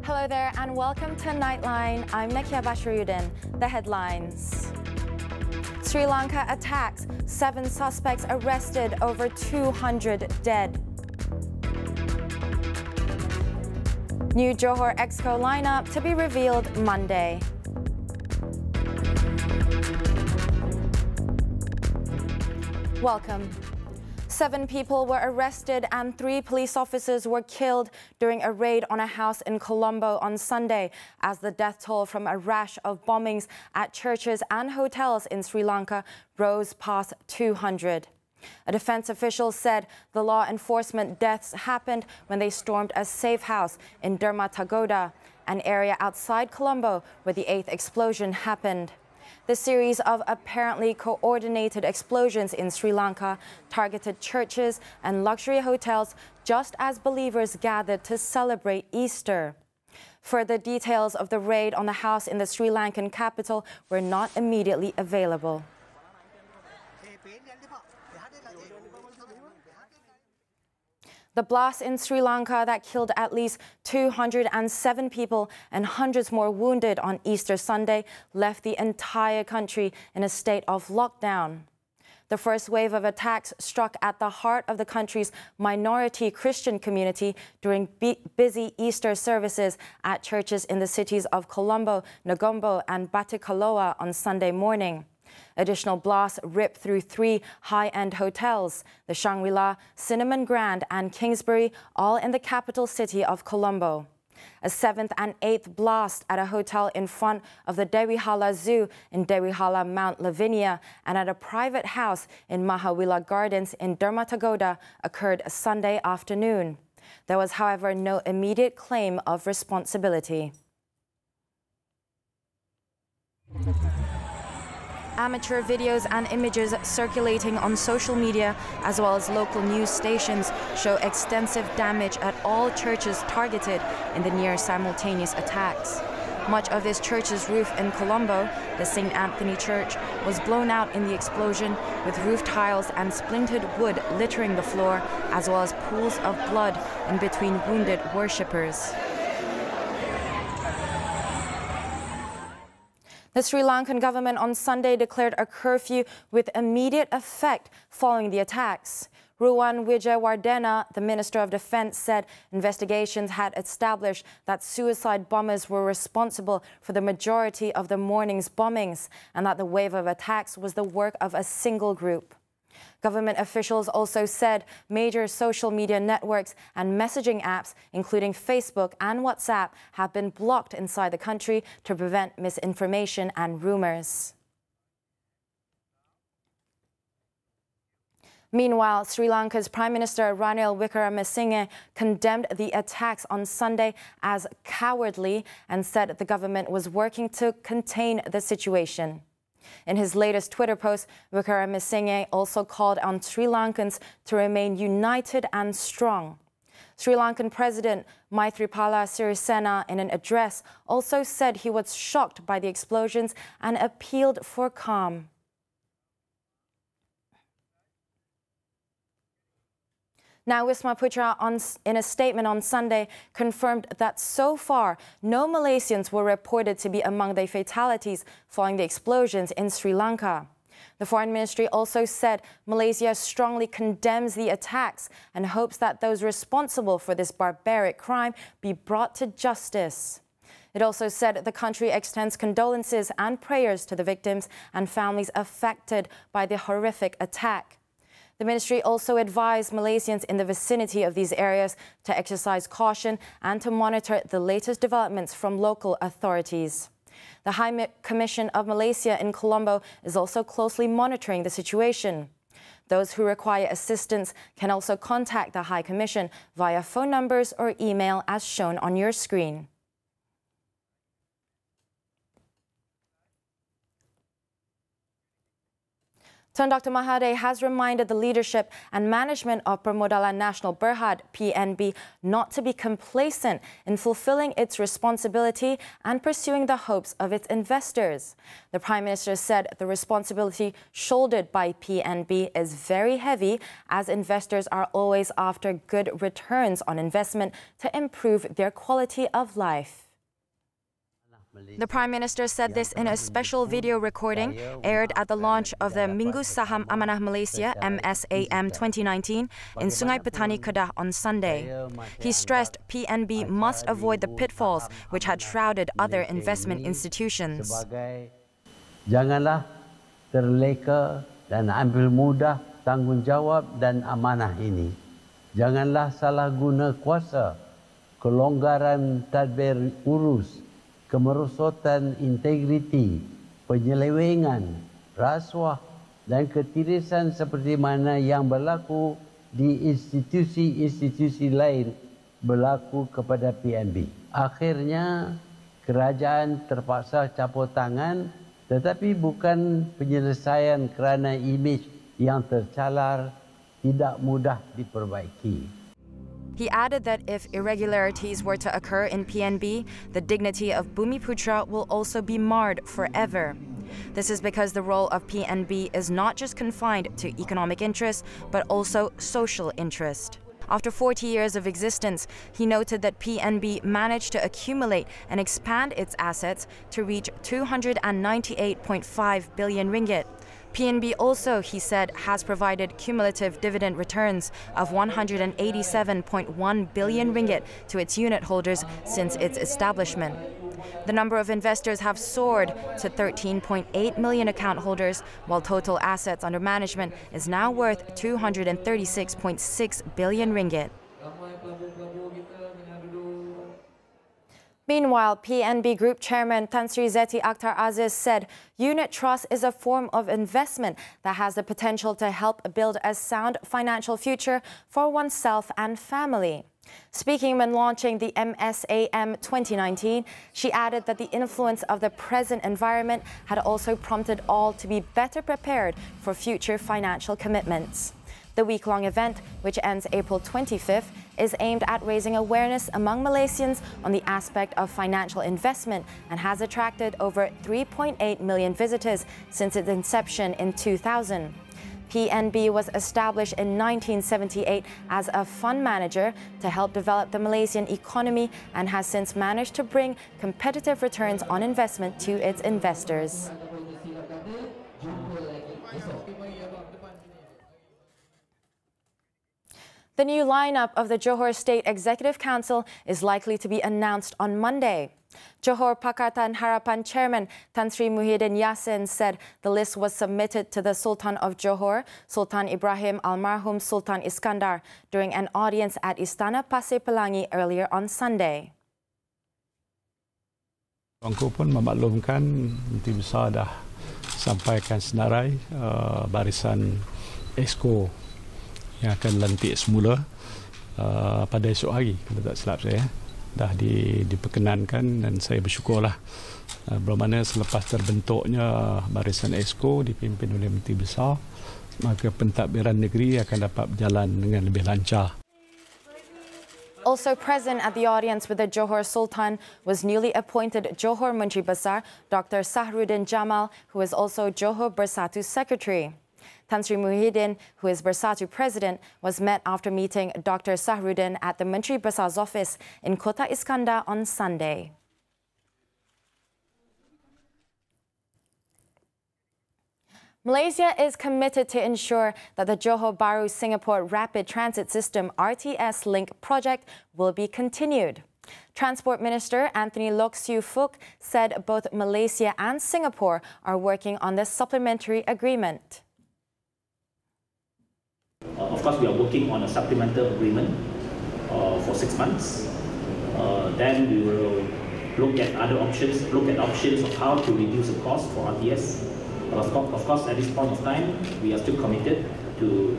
Hello there and welcome to Nightline. I'm Nakia Basharudin. The headlines. Sri Lanka attacks, 7 suspects arrested, over 200 dead. New Johor Exco lineup to be revealed Monday. Welcome. 7 people were arrested and 3 police officers were killed during a raid on a house in Colombo on Sunday, as the death toll from a rash of bombings at churches and hotels in Sri Lanka rose past 200. A defense official said the law enforcement deaths happened when they stormed a safe house in Dermatagoda, an area outside Colombo where the 8th explosion happened. The series of apparently coordinated explosions in Sri Lanka targeted churches and luxury hotels just as believers gathered to celebrate Easter. Further details of the raid on the house in the Sri Lankan capital were not immediately available. The blast in Sri Lanka that killed at least 207 people and hundreds more wounded on Easter Sunday left the entire country in a state of lockdown. The first wave of attacks struck at the heart of the country's minority Christian community during busy Easter services at churches in the cities of Colombo, Negombo and Batticaloa on Sunday morning. Additional blasts ripped through 3 high-end hotels, the Shangri-La, Cinnamon Grand and Kingsbury, all in the capital city of Colombo. A 7th and 8th blast at a hotel in front of the Dewihala Zoo in Dewihala, Mount Lavinia, and at a private house in Mahawila Gardens in Dermatagoda occurred Sunday afternoon. There was, however, no immediate claim of responsibility. Amateur videos and images circulating on social media as well as local news stations show extensive damage at all churches targeted in the near-simultaneous attacks. Much of this church's roof in Colombo, the St. Anthony Church, was blown out in the explosion, with roof tiles and splintered wood littering the floor, as well as pools of blood in between wounded worshippers. The Sri Lankan government on Sunday declared a curfew with immediate effect following the attacks. Ruwan Wijewardena, the Minister of Defence, said investigations had established that suicide bombers were responsible for the majority of the morning's bombings and that the wave of attacks was the work of a single group. Government officials also said major social media networks and messaging apps, including Facebook and WhatsApp, have been blocked inside the country to prevent misinformation and rumors. Meanwhile, Sri Lanka's Prime Minister Ranil Wickremesinghe condemned the attacks on Sunday as cowardly and said the government was working to contain the situation. In his latest Twitter post, Wickremesinghe also called on Sri Lankans to remain united and strong. Sri Lankan President Maithripala Sirisena, in an address, also said he was shocked by the explosions and appealed for calm. Now, Wisma Putra, in a statement on Sunday, confirmed that so far no Malaysians were reported to be among the fatalities following the explosions in Sri Lanka. The Foreign Ministry also said Malaysia strongly condemns the attacks and hopes that those responsible for this barbaric crime be brought to justice. It also said the country extends condolences and prayers to the victims and families affected by the horrific attack. The ministry also advised Malaysians in the vicinity of these areas to exercise caution and to monitor the latest developments from local authorities. The High Commission of Malaysia in Colombo is also closely monitoring the situation. Those who require assistance can also contact the High Commission via phone numbers or email as shown on your screen. Tun Dr. Mahathir has reminded the leadership and management of Permodalan Nasional Berhad, PNB, not to be complacent in fulfilling its responsibility and pursuing the hopes of its investors. The Prime Minister said the responsibility shouldered by PNB is very heavy, as investors are always after good returns on investment to improve their quality of life. The Prime Minister said this in a special video recording aired at the launch of the Minggu Saham Amanah Malaysia MSAM 2019 in Sungai Petani, Kedah on Sunday. He stressed PNB must avoid the pitfalls which had shrouded other investment institutions. Janganlah terleka dan ambil mudah tanggungjawab dan amanah ini. Janganlah salah guna kuasa, kelonggaran tadbir urus, kemerosotan integriti, penyelewengan, rasuah dan ketirisan seperti mana yang berlaku di institusi-institusi lain berlaku kepada PNB. Akhirnya, kerajaan terpaksa capur tangan, tetapi bukan penyelesaian kerana imej yang tercalar tidak mudah diperbaiki. He added that if irregularities were to occur in PNB, the dignity of Bumiputra will also be marred forever. This is because the role of PNB is not just confined to economic interest, but also social interest. After 40 years of existence, he noted that PNB managed to accumulate and expand its assets to reach 298.5 billion ringgit. PNB also, he said, has provided cumulative dividend returns of 187.1 billion ringgit to its unit holders since its establishment. The number of investors have soared to 13.8 million account holders, while total assets under management is now worth 236.6 billion ringgit. Meanwhile, PNB Group Chairman Tan Sri Zeti Akhtar Aziz said unit trust is a form of investment that has the potential to help build a sound financial future for oneself and family. Speaking when launching the MSAM 2019, she added that the influence of the present environment had also prompted all to be better prepared for future financial commitments. The week-long event, which ends April 25th, is aimed at raising awareness among Malaysians on the aspect of financial investment and has attracted over 3.8 million visitors since its inception in 2000. PNB was established in 1978 as a fund manager to help develop the Malaysian economy and has since managed to bring competitive returns on investment to its investors. The new lineup of the Johor State Executive Council is likely to be announced on Monday. Johor Pakatan Harapan Chairman Tan Sri Muhyiddin Yassin said the list was submitted to the Sultan of Johor, Sultan Ibrahim Almarhum Sultan Iskandar, during an audience at Istana Pasir Pelangi earlier on Sunday. Tuanku pun memaklumkan Menteri Besar dah sampaikan senarai barisan Exco yang akan lantik semula pada esok hari, kalau tak silap saya. Dah diperkenankan dan saya bersyukurlah bermakna selepas terbentuknya barisan Exco dipimpin oleh Menteri Besar, maka pentadbiran negeri akan dapat berjalan dengan lebih lancar. Also present at the audience with the Johor Sultan was newly appointed Johor Menteri Besar Dr. Sahruddin Jamal, who is also Johor Bersatu Secretary. Tan Sri Muhyiddin, who is Bersatu President, was met after meeting Dr. Sahruddin at the Menteri Besar's office in Kota Iskandar on Sunday. Malaysia is committed to ensure that the Johor Bahru Singapore Rapid Transit System RTS Link project will be continued. Transport Minister Anthony Loke Siu Fook said both Malaysia and Singapore are working on this supplementary agreement. Of course, we are working on a supplemental agreement for 6 months. Then we will look at other options, of how to reduce the cost for RTS. But of course, at this point of time, we are still committed to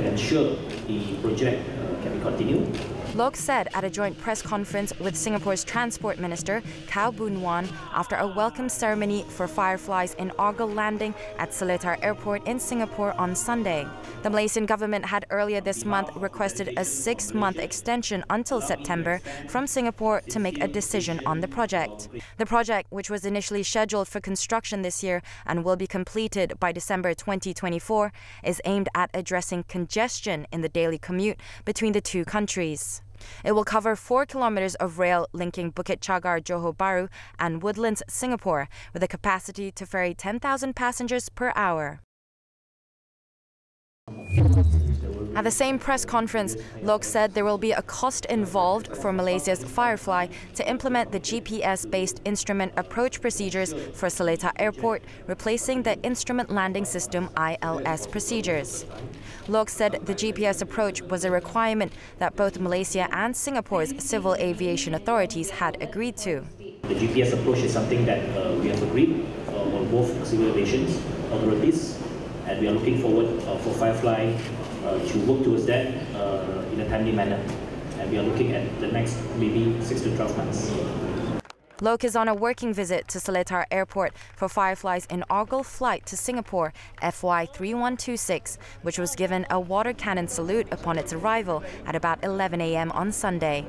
ensure the project can be continued. Lok said at a joint press conference with Singapore's Transport Minister, Khaw Boon Wan, after a welcome ceremony for Firefly's inaugural landing at Seletar Airport in Singapore on Sunday. The Malaysian government had earlier this month requested a 6-month extension until September from Singapore to make a decision on the project. The project, which was initially scheduled for construction this year and will be completed by December 2024, is aimed at addressing congestion in the daily commute between the two countries. It will cover 4 kilometers of rail linking Bukit Cagar, Johor Bahru and Woodlands, Singapore, with a capacity to ferry 10,000 passengers per hour. At the same press conference, Lok said there will be a cost involved for Malaysia's Firefly to implement the GPS-based instrument approach procedures for Seletar Airport, replacing the instrument landing system ILS procedures. Lok said the GPS approach was a requirement that both Malaysia and Singapore's civil aviation authorities had agreed to. The GPS approach is something that we have agreed on both civil aviation authorities, and we are looking forward for Firefly to work towards that in a timely manner. And we are looking at the next maybe 6 to 12 months. Lok is on a working visit to Seletar Airport for Firefly's inaugural flight to Singapore, FY 3126, which was given a water cannon salute upon its arrival at about 11 a.m. on Sunday.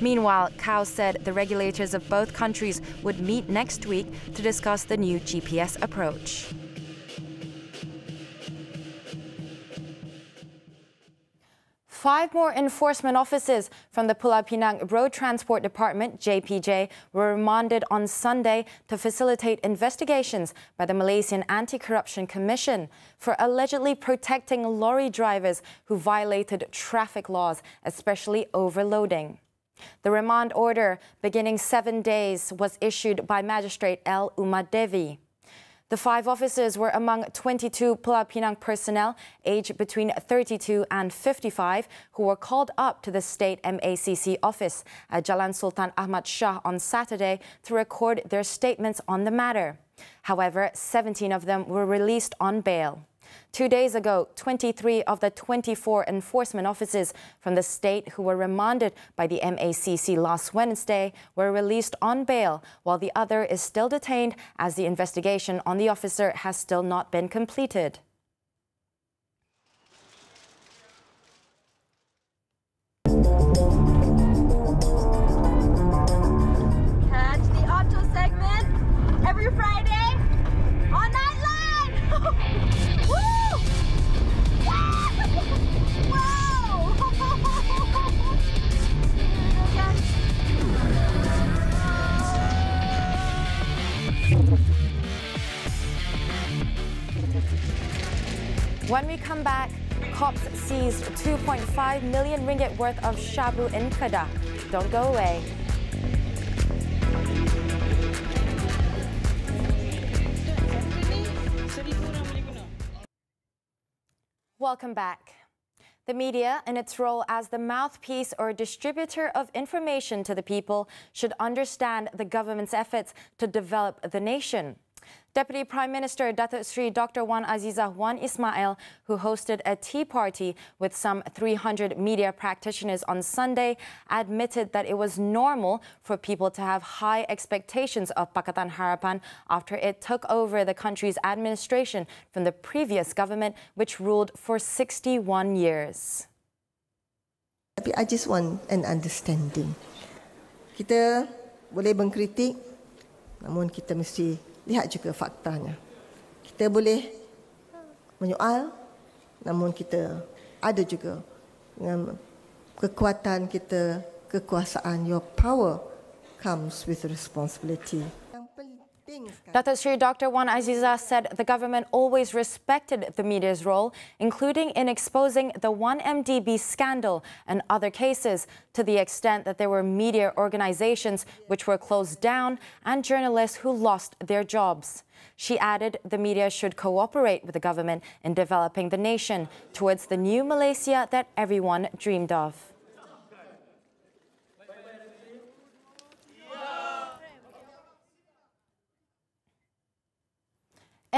Meanwhile, Khaw said the regulators of both countries would meet next week to discuss the new GPS approach. Five more enforcement officers from the Pulau Pinang Road Transport Department, JPJ, were remanded on Sunday to facilitate investigations by the Malaysian Anti-Corruption Commission for allegedly protecting lorry drivers who violated traffic laws, especially overloading. The remand order, beginning 7 days, was issued by Magistrate L. Umadevi. The 5 officers were among 22 Pulau Pinang personnel aged between 32 and 55 who were called up to the state MACC office at Jalan Sultan Ahmad Shah on Saturday to record their statements on the matter. However, 17 of them were released on bail. 2 days ago, 23 of the 24 enforcement officers from the state who were remanded by the MACC last Wednesday were released on bail, while the other is still detained as the investigation on the officer has still not been completed. Catch the auto segment every Friday on Nightline! Woo! Wow! When we come back, cops seized 2.5 million ringgit worth of shabu in Kedah. Don't go away. Welcome back. The media, in its role as the mouthpiece or distributor of information to the people, should understand the government's efforts to develop the nation. Deputy Prime Minister Datuk Sri Dr. Wan Azizah Wan Ismail, who hosted a tea party with some 300 media practitioners on Sunday, admitted that it was normal for people to have high expectations of Pakatan Harapan after it took over the country's administration from the previous government, which ruled for 61 years. I just want an understanding. Kita boleh mengkritik, namun kita mesti lihat juga faktanya. Kita boleh menyoal, namun kita ada juga dengan kekuatan kita, kekuasaan. Your power comes with responsibility. Datuk Sri Dr. Wan Azizah said the government always respected the media's role, including in exposing the 1MDB scandal and other cases, to the extent that there were media organizations which were closed down and journalists who lost their jobs. She added the media should cooperate with the government in developing the nation towards the new Malaysia that everyone dreamed of.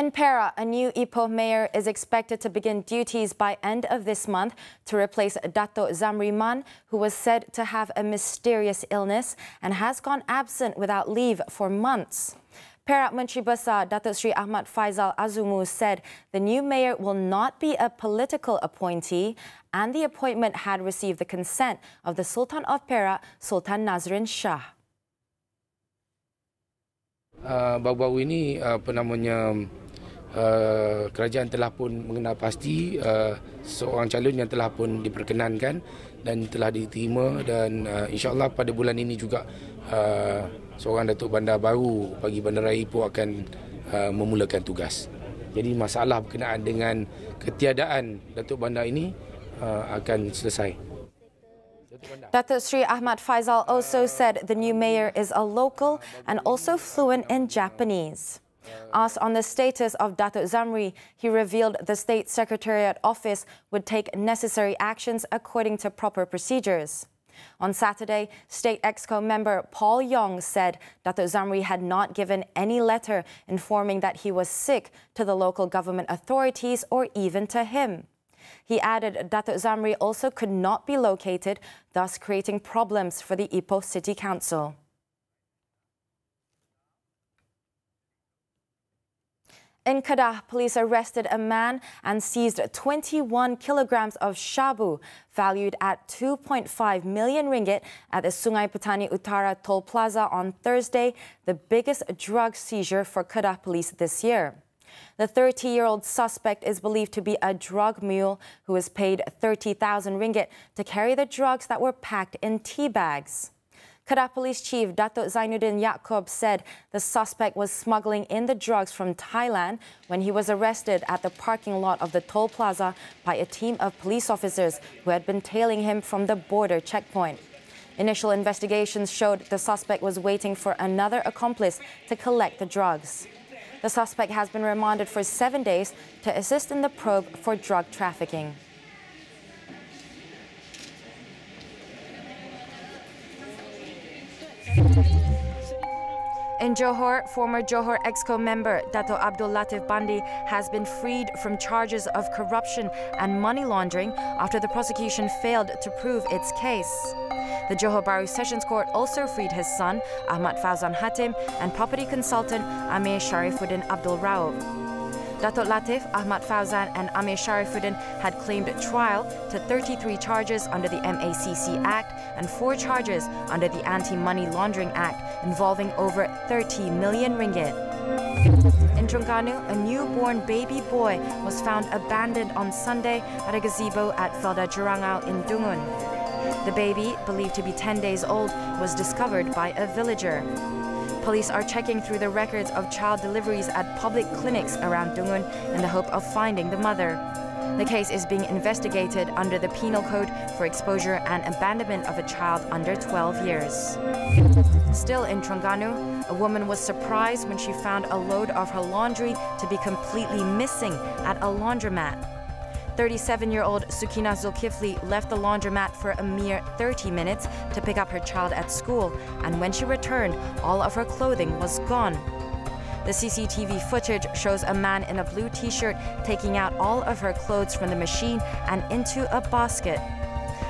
In Perak, a new Ipoh mayor is expected to begin duties by end of this month to replace Datuk Zamri Man, who was said to have a mysterious illness and has gone absent without leave for months. Perak Menteri Besar Datuk Seri Ahmad Faizal Azumu said the new mayor will not be a political appointee and the appointment had received the consent of the Sultan of Perak, Sultan Nazrin Shah. Baru-baru ini kerajaan telah pun mengenal pasti seorang calon yang telah pun diperkenankan dan telah diterima, dan insya-Allah pada bulan ini juga seorang Datuk Bandar baru bagi Bandaraya Ipoh akan memulakan tugas. Jadi masalah berkenaan dengan ketiadaan Datuk Bandar ini akan selesai. Datuk Seri Ahmad Faizal also said the new mayor is a local and also fluent in Japanese. Asked on the status of Datuk Zamri, he revealed the State Secretariat Office would take necessary actions according to proper procedures. On Saturday, State Exco member Paul Yong said Datuk Zamri had not given any letter informing that he was sick to the local government authorities or even to him. He added Datuk Zamri also could not be located, thus creating problems for the Ipoh City Council. In Kedah, police arrested a man and seized 21 kilograms of shabu, valued at 2.5 million ringgit at the Sungai Petani Utara Toll Plaza on Thursday, the biggest drug seizure for Kedah police this year. The 30-year-old suspect is believed to be a drug mule who was paid 30,000 ringgit to carry the drugs that were packed in tea bags. Kedah Police Chief Datuk Zainuddin Yaakob said the suspect was smuggling in the drugs from Thailand when he was arrested at the parking lot of the toll plaza by a team of police officers who had been tailing him from the border checkpoint. Initial investigations showed the suspect was waiting for another accomplice to collect the drugs. The suspect has been remanded for 7 days to assist in the probe for drug trafficking. In Johor, former Johor Exco member Dato' Abdul Latif Bandi has been freed from charges of corruption and money laundering after the prosecution failed to prove its case. The Johor Bahru Sessions Court also freed his son, Ahmad Fauzan Hatim, and property consultant Amir Sharifuddin Abdul Raub. Dato' Latif, Ahmad Fauzan and Amir Sharifuddin had claimed trial to 33 charges under the MACC Act and 4 charges under the Anti-Money Laundering Act involving over 30 million ringgit. In Terengganu, a newborn baby boy was found abandoned on Sunday at a gazebo at Felda Jurangau in Dungun. The baby, believed to be 10 days old, was discovered by a villager. Police are checking through the records of child deliveries at public clinics around Dungun in the hope of finding the mother. The case is being investigated under the Penal Code for exposure and abandonment of a child under 12 years. Still in Terengganu, a woman was surprised when she found a load of her laundry to be completely missing at a laundromat. 37-year-old Sukina Zulkifli left the laundromat for a mere 30 minutes to pick up her child at school, and when she returned, all of her clothing was gone. The CCTV footage shows a man in a blue t-shirt taking out all of her clothes from the machine and into a basket.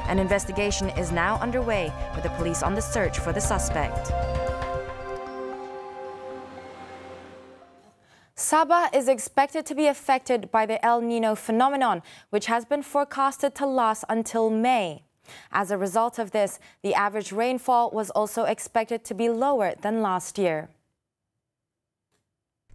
An investigation is now underway with the police on the search for the suspect. Sabah is expected to be affected by the El Nino phenomenon, which has been forecasted to last until May. As a result of this, the average rainfall was also expected to be lower than last year.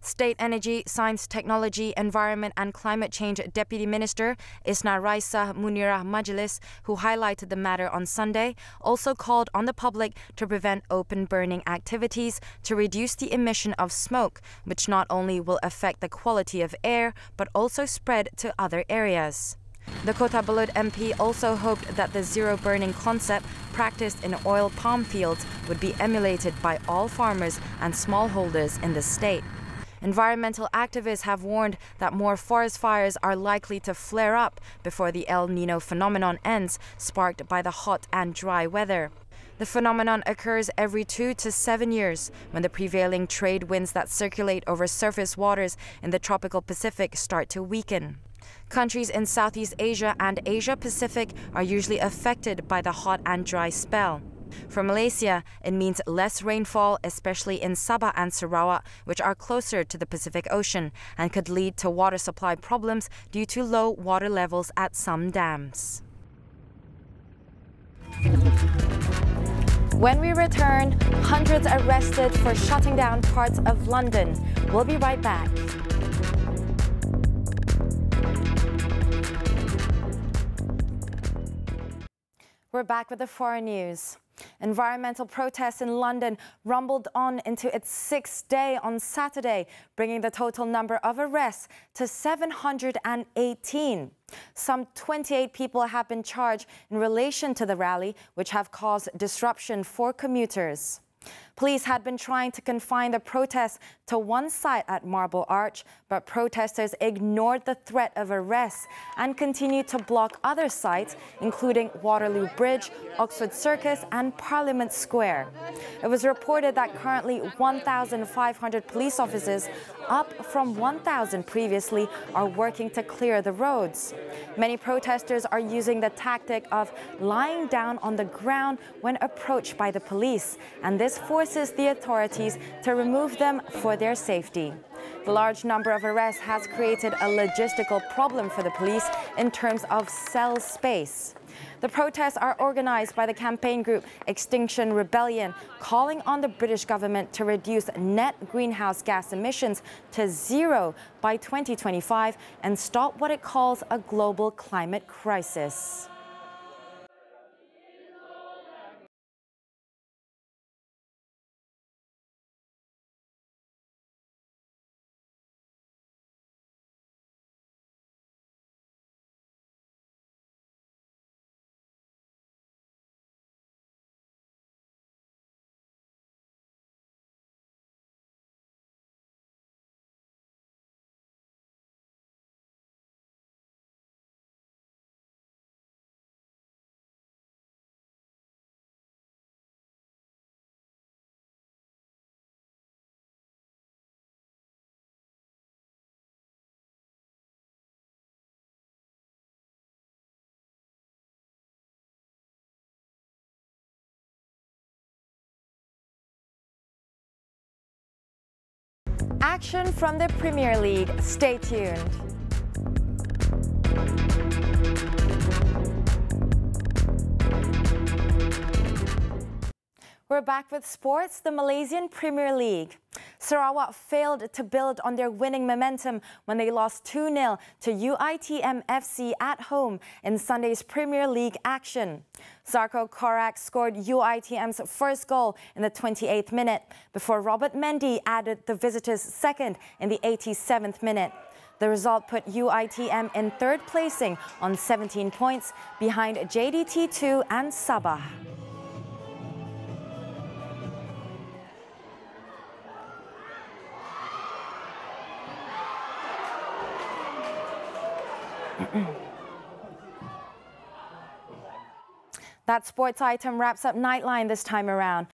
State Energy, Science, Technology, Environment and Climate Change Deputy Minister Isna Raisa Munirah Majlis, who highlighted the matter on Sunday, also called on the public to prevent open burning activities to reduce the emission of smoke, which not only will affect the quality of air, but also spread to other areas. The Kota Belud MP also hoped that the zero burning concept practiced in oil palm fields would be emulated by all farmers and smallholders in the state. Environmental activists have warned that more forest fires are likely to flare up before the El Nino phenomenon ends, sparked by the hot and dry weather. The phenomenon occurs every 2 to 7 years when the prevailing trade winds that circulate over surface waters in the tropical Pacific start to weaken. Countries in Southeast Asia and Asia Pacific are usually affected by the hot and dry spell. For Malaysia, it means less rainfall, especially in Sabah and Sarawak, which are closer to the Pacific Ocean, and could lead to water supply problems due to low water levels at some dams. When we return, hundreds arrested for shutting down parts of London. We'll be right back. We're back with the foreign news. Environmental protests in London rumbled on into its 6th day on Saturday, bringing the total number of arrests to 718. Some 28 people have been charged in relation to the rally, which have caused disruption for commuters. Police had been trying to confine the protests to one site at Marble Arch, but protesters ignored the threat of arrests and continued to block other sites, including Waterloo Bridge, Oxford Circus and Parliament Square. It was reported that currently 1,500 police officers, up from 1,000 previously, are working to clear the roads. Many protesters are using the tactic of lying down on the ground when approached by the police, and this forces the authorities to remove them for their safety. The large number of arrests has created a logistical problem for the police in terms of cell space. The protests are organized by the campaign group Extinction Rebellion, calling on the British government to reduce net greenhouse gas emissions to 0 by 2025 and stop what it calls a global climate crisis. Action from the Premier League. Stay tuned. We're back with sports, the Malaysian Premier League. Sarawak failed to build on their winning momentum when they lost 2-0 to UiTM FC at home in Sunday's Premier League action. Zarko Korak scored UiTM's first goal in the 28th minute before Robert Mendy added the visitors' second in the 87th minute. The result put UiTM in third placing on 17 points behind JDT2 and Sabah. That sports item wraps up Nightline this time around.